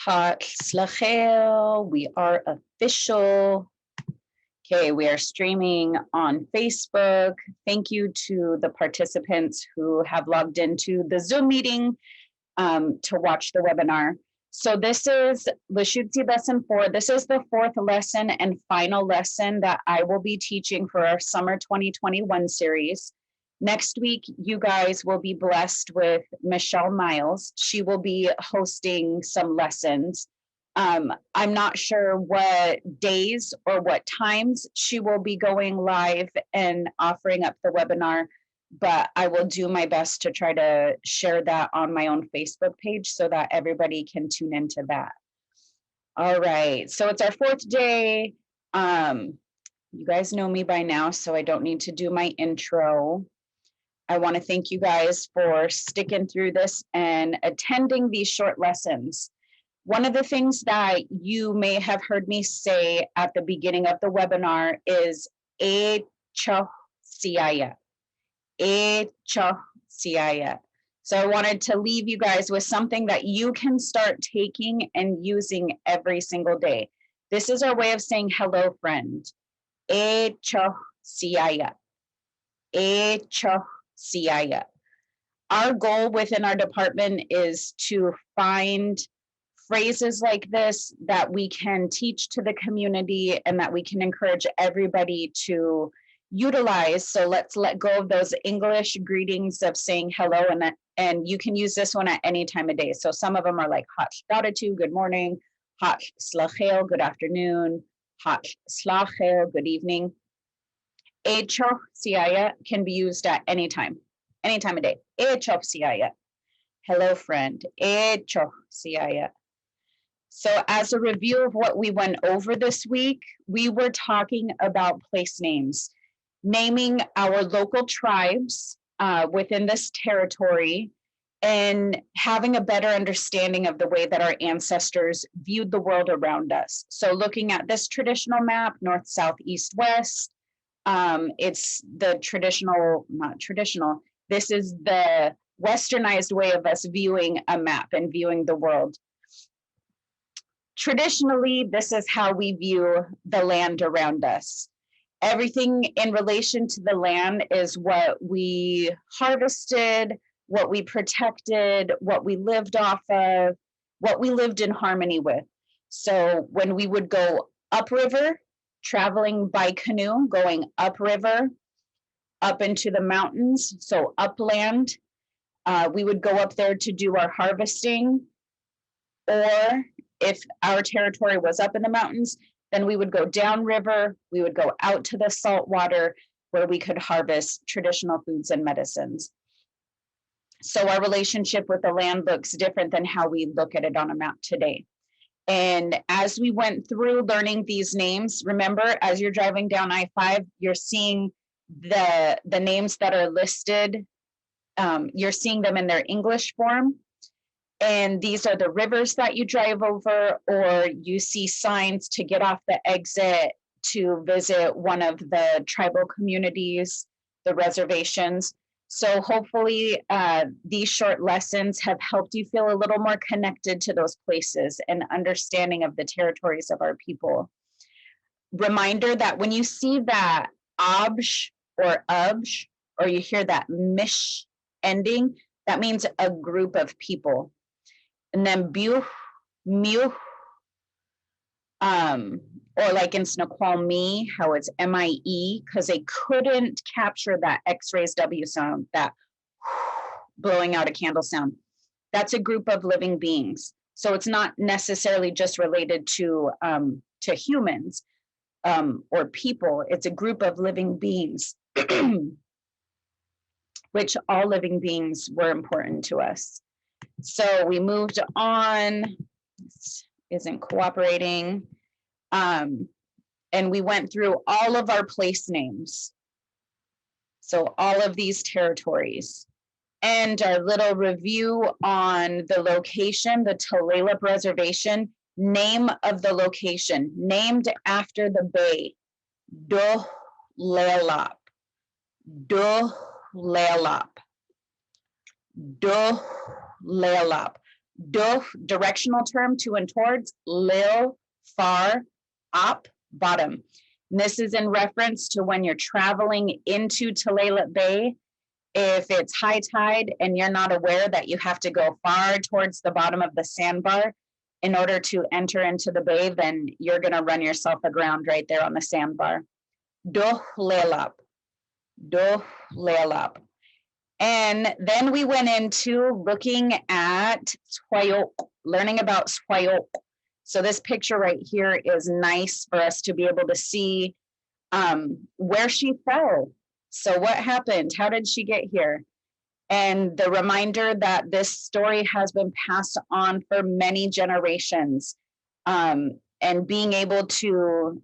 Slachel, we are official. Okay, we are streaming on Facebook. Thank you to the participants who have logged into the Zoom meeting to watch the webinar. So this is Lushootseed Lesson 4. This is the 4th lesson and final lesson that I will be teaching for our Summer 2021 series. Next week, you guys will be blessed with Michelle Miles. She will be hosting some lessons. I'm not sure what days or what times she will be going live and offering up the webinar, but I will do my best to try to share that on my own Facebook page so that everybody can tune into that. All right, so it's our 4th day. You guys know me by now, so I don't need to do my intro. I want to thank you guys for sticking through this and attending these short lessons. One of the things that you may have heard me say at the beginning of the webinar is dxʷləšucid. dxʷləšucid. So I wanted to leave you guys with something that you can start taking and using every single day. This is our way of saying hello, friend. dxʷləšucid. dxʷləšucid. Our goal within our department is to find phrases like this that we can teach to the community and that we can encourage everybody to utilize. So let's let go of those English greetings of saying hello, and you can use this one at any time of day. So some of them are like dxʷləšucid, good morning, dxʷləšucid, good afternoon, dxʷləšucid, good evening. dxʷləšucid can be used at any time of day. dxʷləšucid, hello friend, dxʷləšucid. So as a review of what we went over this week, we were talking about place names, naming our local tribes within this territory and having a better understanding of the way that our ancestors viewed the world around us. So looking at this traditional map, north, south, east, west, it's the traditional, not traditional, this is the westernized way of us viewing a map and viewing the world. Traditionally, this is how we view the land around us. Everything in relation to the land is what we harvested, what we protected, what we lived off of, what we lived in harmony with. So when we would go upriver, traveling by canoe, going upriver, up into the mountains, so upland, we would go up there to do our harvesting, or if our territory was up in the mountains, then we would go downriver, we would go out to the salt water where we could harvest traditional foods and medicines. So our relationship with the land looks different than how we look at it on a map today. And as we went through learning these names, remember, as you're driving down I-5, you're seeing the names that are listed. You're seeing them in their English form. And these are the rivers that you drive over, or you see signs to get off the exit to visit one of the tribal communities, the reservations. So hopefully these short lessons have helped you feel a little more connected to those places and understanding of the territories of our people. Reminder that when you see that obj or ubj, or you hear that mish ending, that means a group of people. And then buh, muh, or like in Snoqualmie, how it's M-I-E, because they couldn't capture that X-rays W sound, that blowing out a candle sound. That's a group of living beings. So it's not necessarily just related to humans or people. It's a group of living beings, which all living beings were important to us. So we moved on, this isn't cooperating, and we went through all of our place names. So all of these territories. And our little review on the location, the Tulalip Reservation, name of the location, named after the bay, Tulalip. Tulalip. Tulalip. Do, directional term, to and towards. Lil, far. Up, bottom. And this is in reference to when you're traveling into Tulalip Bay. If it's high tide and you're not aware that you have to go far towards the bottom of the sandbar in order to enter into the bay, then you're going to run yourself aground right there on the sandbar. Tulalip. Tulalip. And then we went into looking at Swayok, learning about Swayok. So this picture right here is nice for us to be able to see where she fell. So what happened? How did she get here? And the reminder that this story has been passed on for many generations. And being able to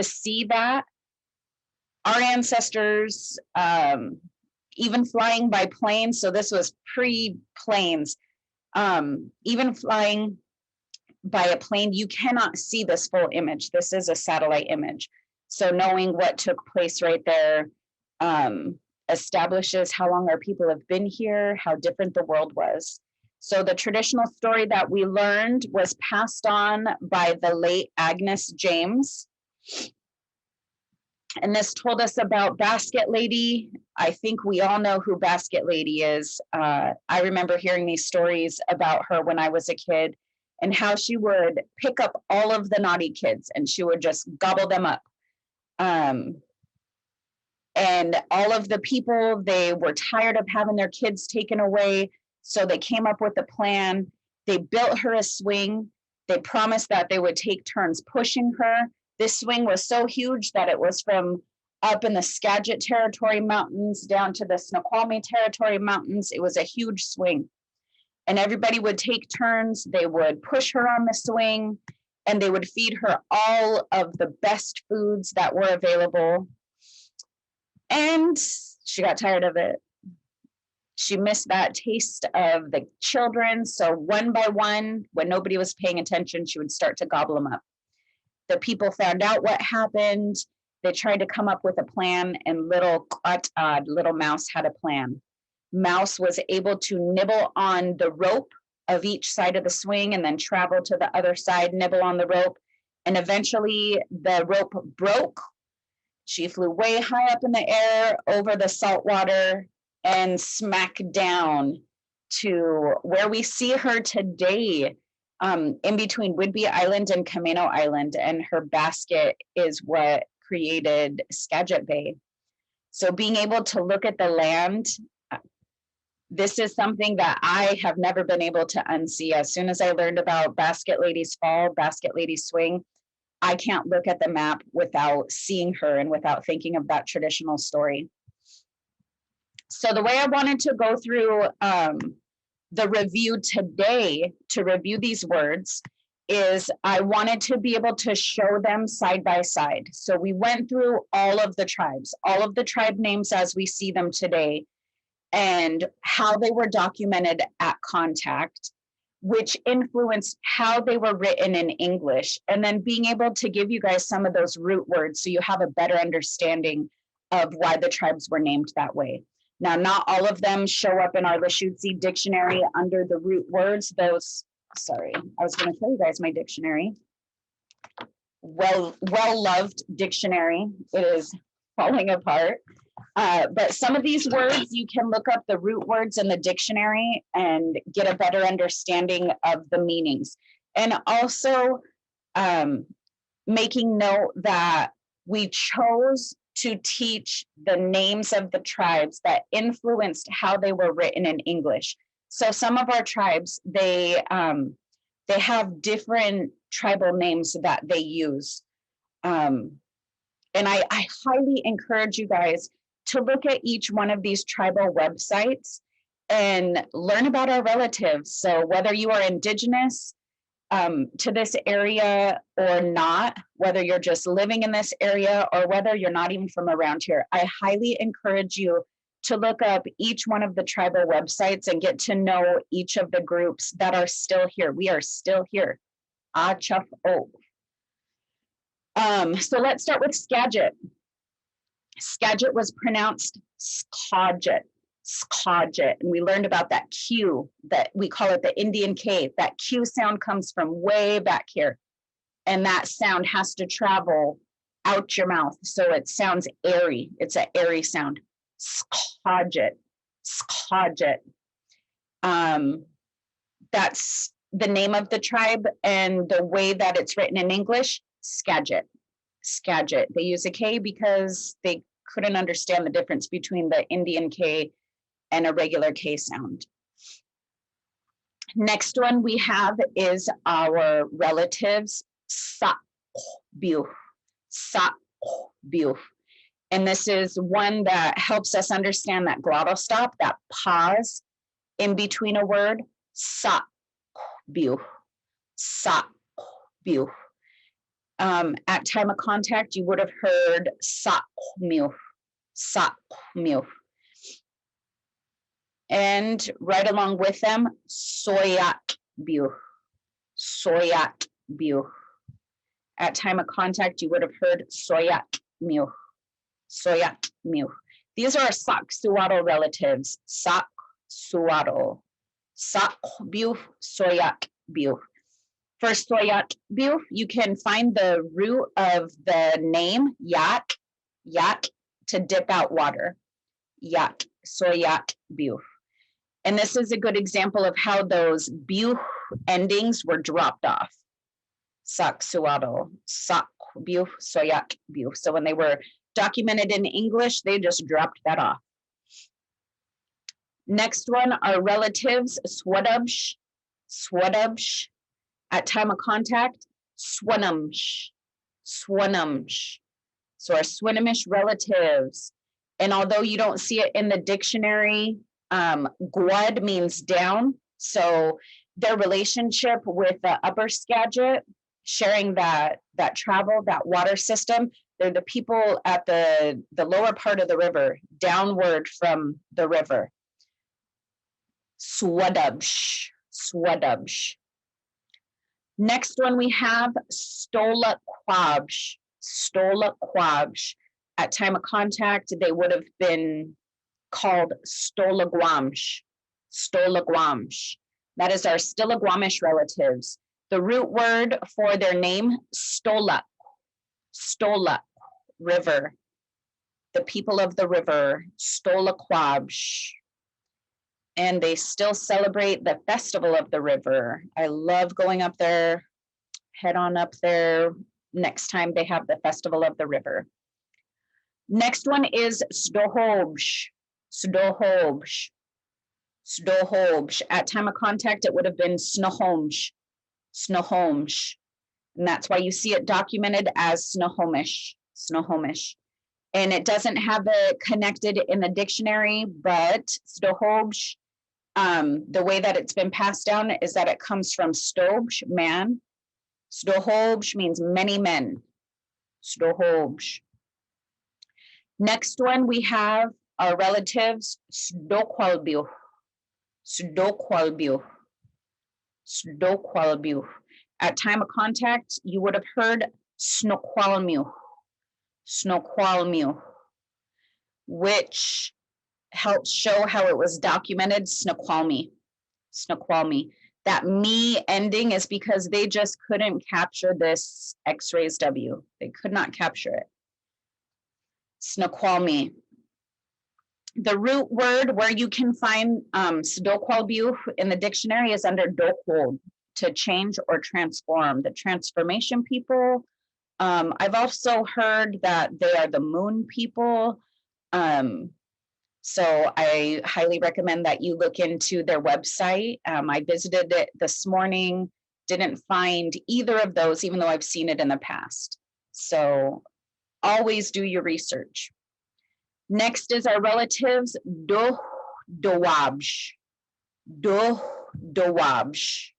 see that our ancestors, even flying by plane, so this was pre-planes, even flying by a plane, you cannot see this full image. This is a satellite image. So knowing what took place right there establishes how long our people have been here, how different the world was. So the traditional story that we learned was passed on by the late Agnes James. And this told us about Basket Lady. I think we all know who Basket Lady is. I remember hearing these stories about her when I was a kid, and how she would pick up all of the naughty kids and she would just gobble them up. And all of the people, they were tired of having their kids taken away. So they came up with a plan. They built her a swing. They promised that they would take turns pushing her. This swing was so huge that it was from up in the Skagit Territory Mountains down to the Snoqualmie Territory Mountains. It was a huge swing. And everybody would take turns. They would push her on the swing, and they would feed her all of the best foods that were available. And she got tired of it. She missed that taste of the children. So one by one, when nobody was paying attention, she would start to gobble them up. The people found out what happened. They tried to come up with a plan, and little Mouse had a plan. Mouse was able to nibble on the rope of each side of the swing and then travel to the other side, nibble on the rope. And eventually the rope broke. She flew way high up in the air over the salt water and smack down to where we see her today, in between Whidbey Island and Camino Island. And her basket is what created Skagit Bay. So being able to look at the land, this is something that I have never been able to unsee. As soon as I learned about Basket Lady's fall, Basket Lady's swing, I can't look at the map without seeing her and without thinking of that traditional story. So the way I wanted to go through the review today, to review these words, is I wanted to be able to show them side by side. So we went through all of the tribe names as we see them today, and how they were documented at contact, which influenced how they were written in English, and then being able to give you guys some of those root words so you have a better understanding of why the tribes were named that way. Now, not all of them show up in our Lushootseed dictionary under the root words. Sorry, I was going to show you guys my dictionary. Well-loved dictionary. It is falling apart. But some of these words, you can look up the root words in the dictionary and get a better understanding of the meanings. And also making note that we chose to teach the names of the tribes that influenced how they were written in English. So some of our tribes, they have different tribal names that they use. And I highly encourage you guys to look at each one of these tribal websites and learn about our relatives. So whether you are indigenous to this area or not, whether you're just living in this area or whether you're not even from around here, I highly encourage you to look up each one of the tribal websites and get to know each of the groups that are still here. We are still here. So let's start with Skagit. Skagit was pronounced Skagit. Skajit. And we learned about that Q, that we call it the Indian K. That Q sound comes from way back here. And that sound has to travel out your mouth. So it sounds airy. It's an airy sound. Skajit. Skajit. That's the name of the tribe, and the way that it's written in English, Skagit. Skagit. They use a K because they couldn't understand the difference between the Indian K and a regular K sound. Next one we have is our relatives, Sa-biu. Sa-biu. And this is one that helps us understand that glottal stop, that pause in between a word. Sa-biu. Sa-biu. At time of contact, you would have heard sa-miu. Sa-miu. And right along with them, soyak-biu. Soyak-biu. At time of contact, you would have heard soyak-miu. Soyak-miu. These are our Sak-Suado relatives. Sak-Suado. Sak-biu, soyak-biu. For soyak-biu, you can find the root of the name, yak, yak, to dip out water. Yak, soyak-biu. And this is a good example of how those biu endings were dropped off. Sak-Suado, sak-biu, soyak-biu. So when they were documented in English, they just dropped that off. Next one, our relatives, Swadubsh, Swadubsh. At time of contact, Swanumsh, Swanumsh. So our Swinomish relatives. And although you don't see it in the dictionary, Gwad means down. So their relationship with the upper Skagit, sharing that travel, that water system, they're the people at the lower part of the river, downward from the river. Swadubsh, Swadubsh. Next one we have Stolaquabsh, Stolaquabsh. At time of contact, they would have been called Stolagwamsh, Stolagwamsh. That is our Stillaguamish relatives. The root word for their name, Stolak, Stolak, river. The people of the river, Stolaquabsh. And they still celebrate the festival of the river. I love going up there, head on up there next time they have the festival of the river. Next one is Sdohobsh, Sdohobsh, Sdohobsh. At time of contact, it would have been Snohomsh, Snohomsh. And that's why you see it documented as Snohomish, Snohomish. And it doesn't have it connected in the dictionary, but Sdohobsh, the way that it's been passed down is that it comes from Stobsh, man. Sdohobsh means many men. Sdohobsh. Next one, we have our relatives, Sdoqualbiu. Sdoqualbiu. Sdoqualbiu. At time of contact, you would have heard Snoqualmiu. Snoqualmiu, which helps show how it was documented, Snoqualmie, Snoqualmie. That me ending is because they just couldn't capture this X-raised W. They could not capture it. Snoqualmie. The root word where you can find Sdoqualbiu in the dictionary is under Doquold, to change or transform. The transformation people. I've also heard that they are the moon people. So I highly recommend that you look into their website. I visited it this morning, didn't find either of those, even though I've seen it in the past. So always do your research. Next is our relatives, Doh-Dowabsh. Doh-Dowabsh.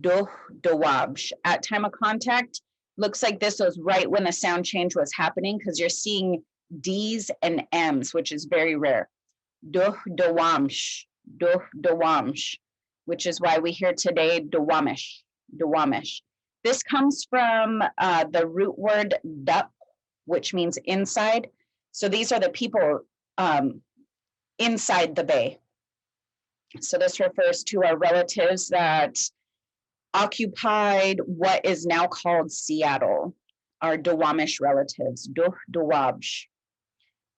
Doh-Dowabsh. At time of contact, looks like this was right when the sound change was happening, because you're seeing D's and M's, which is very rare. Doh-Dowamsh, Doh-Dowamsh, which is why we hear today Dowamish, Dowamish. This comes from the root word duck, which means inside. So these are the people inside the bay. So this refers to our relatives that occupied what is now called Seattle, our Duwamish relatives, Duwabsh.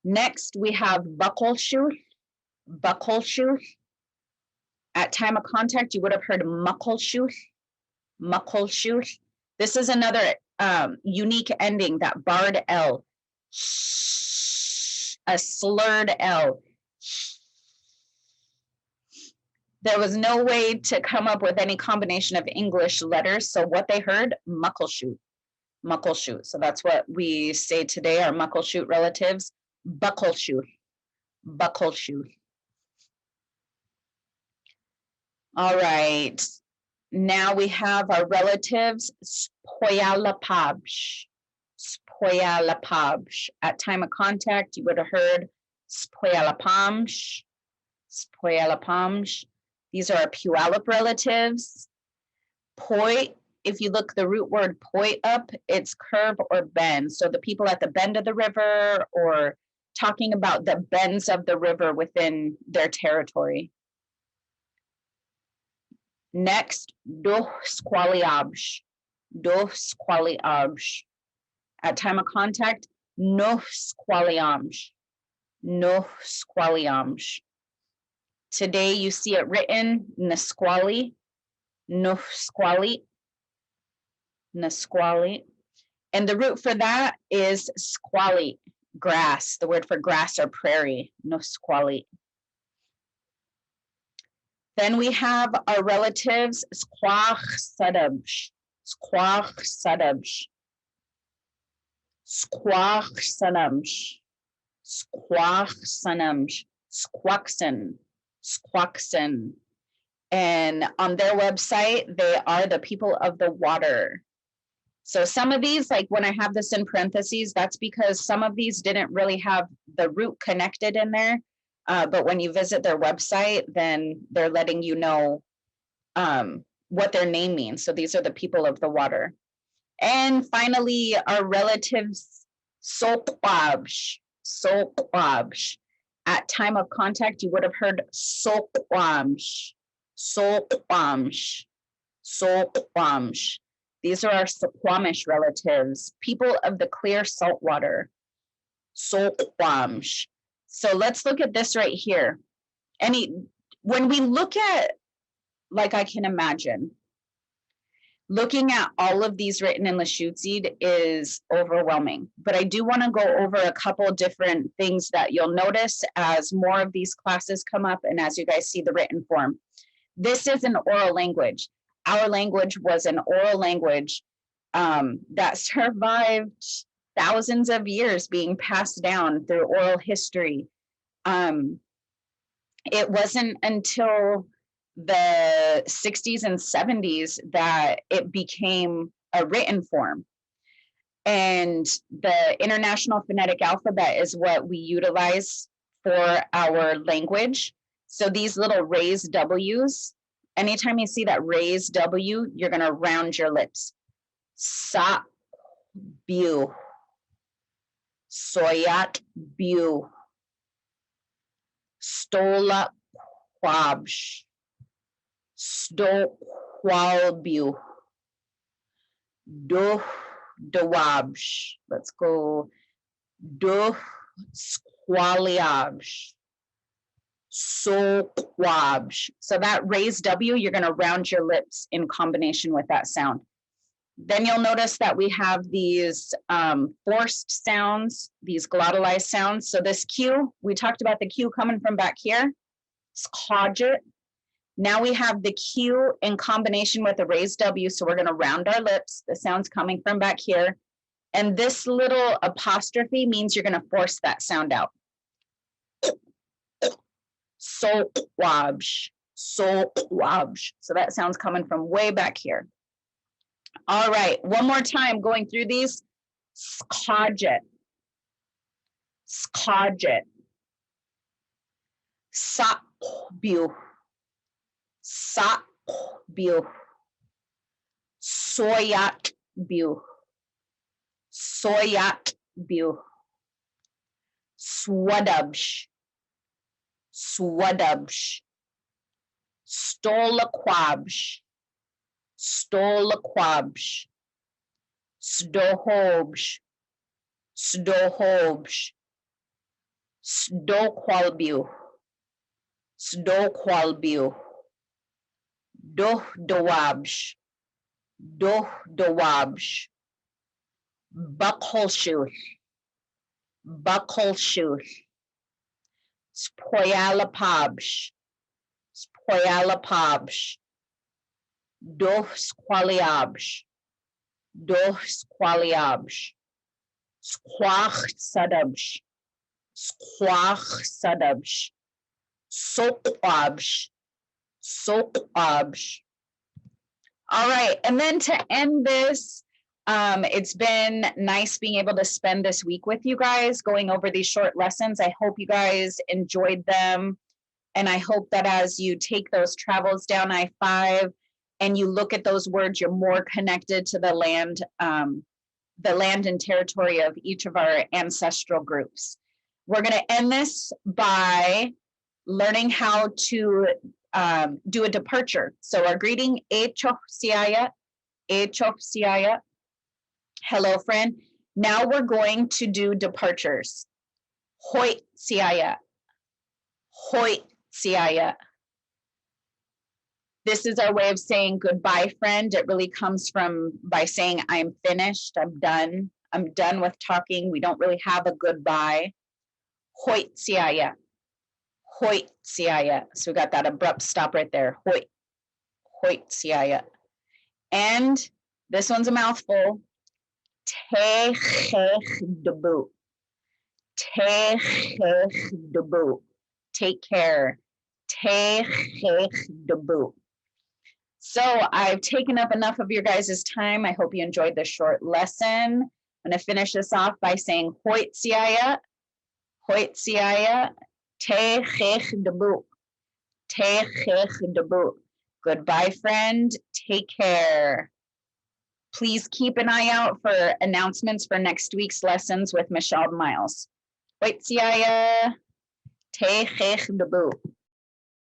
Next, we have Buckleshoot. Buckleshoot. At time of contact, you would have heard Muckleshoot. Muckleshoot. This is another unique ending, that barred L, a slurred L. There was no way to come up with any combination of English letters, so what they heard, Muckleshoot. Muckleshoot. So that's what we say today, our Muckleshoot relatives, Buckleshoot. Buckleshoot. All right. Now we have our relatives, Spoyalapabsh. Spoyalapabsh. At time of contact, you would have heard Spoyalapamsh. Spoyalapamsh. These are our Puyallup relatives. Poi, if you look the root word poi up, it's curve or bend. So the people at the bend of the river, or talking about the bends of the river within their territory. Next, Doh Squaliabsh. Doh Squaliabsh. At time of contact, No Squaliamsh. No Squaliamsh. Today you see it written Nisqually. No Squally. Nisqually. And the root for that is squally, grass, the word for grass or prairie, No Squally. Then we have our relatives, Squach Sadabsh. Squach Sadabsh. Squach Sanamsh. Squach Sanamsh. Squaxon. Squaxon. And on their website, they are the people of the water. So some of these, like when I have this in parentheses, that's because some of these didn't really have the root connected in there. But when you visit their website, then they're letting you know what their name means. So these are the people of the water. And finally, our relatives, Sokwabsh. Sokwabsh. At time of contact, you would have heard Sokwamsh. Sokwamsh. Sokwamsh. These are our Suquamish relatives, people of the clear salt water. Sokwamsh. So let's look at this right here. When we look at, like I can imagine, looking at all of these written in Lushootseed is overwhelming, but I do want to go over a couple different things that you'll notice as more of these classes come up and as you guys see the written form. This is an oral language. Our language was an oral language that survived thousands of years being passed down through oral history. It wasn't until the 60s and 70s that it became a written form. And the International Phonetic Alphabet is what we utilize for our language. So these little raised W's, anytime you see that raised W, you're going to round your lips. Sa, bu. Soyat, bu. Stola, quabsh. Sto, qualbu. Do, dawabsh. Let's go. Do, squaliabsh. So quabsh. So that raised W, you're going to round your lips in combination with that sound. Then you'll notice that we have these forced sounds, these glottalized sounds. So this Q, we talked about the Q coming from back here. Skajit. Now we have the Q in combination with a raised W. So we're going to round our lips. The sound's coming from back here. And this little apostrophe means you're going to force that sound out. So wabsh, so wabsh. So that sound's coming from way back here. All right, one more time going through these. Skajit, skajit, sakbu, sakbu, soyatbu, soyatbu, swadabsh, Swadubsh, Stolaquabsh, Stolaquabsh, Sdohobsh, Sdohobsh, Sdoqualbu, Sdoqualbu, Dohdawabsh, Dohdawabsh, Buckholshuth, Buckholshuth, Spoyalapabsh, Spoyalapabsh, Dohsqualiabsh, Dohsqualiabsh, Squach Sadabsh, Squach Sadabsh, Soquabsh, Soquabsh. All right, and then to end this, it's been nice being able to spend this week with you guys going over these short lessons. I hope you guys enjoyed them. And I hope that as you take those travels down I-5 and you look at those words, you're more connected to the land and territory of each of our ancestral groups. We're going to end this by learning how to do a departure. So our greeting, Echofsiaya, Echofsiaya. Hello, friend. Now we're going to do departures. Hoit siaya, Hoit siaya. This is our way of saying goodbye, friend. It really comes from by saying I'm finished, I'm done with talking. We don't really have a goodbye. Hoit siaya, Hoit siaya. So we got that abrupt stop right there. Hoit, Hoit siaya. And this one's a mouthful. Techechdebu. Techechdebu. Take care. Techechdebu. So I've taken up enough of your guys' time. I hope you enjoyed this short lesson. I'm going to finish this off by saying Hoitsiaya, Hoitsiaya, Techechdebu. Techechdebu. Goodbye, friend. Take care. Please keep an eye out for announcements for next week's lessons with Michelle Miles. Hoitsiaya, Techechdebu.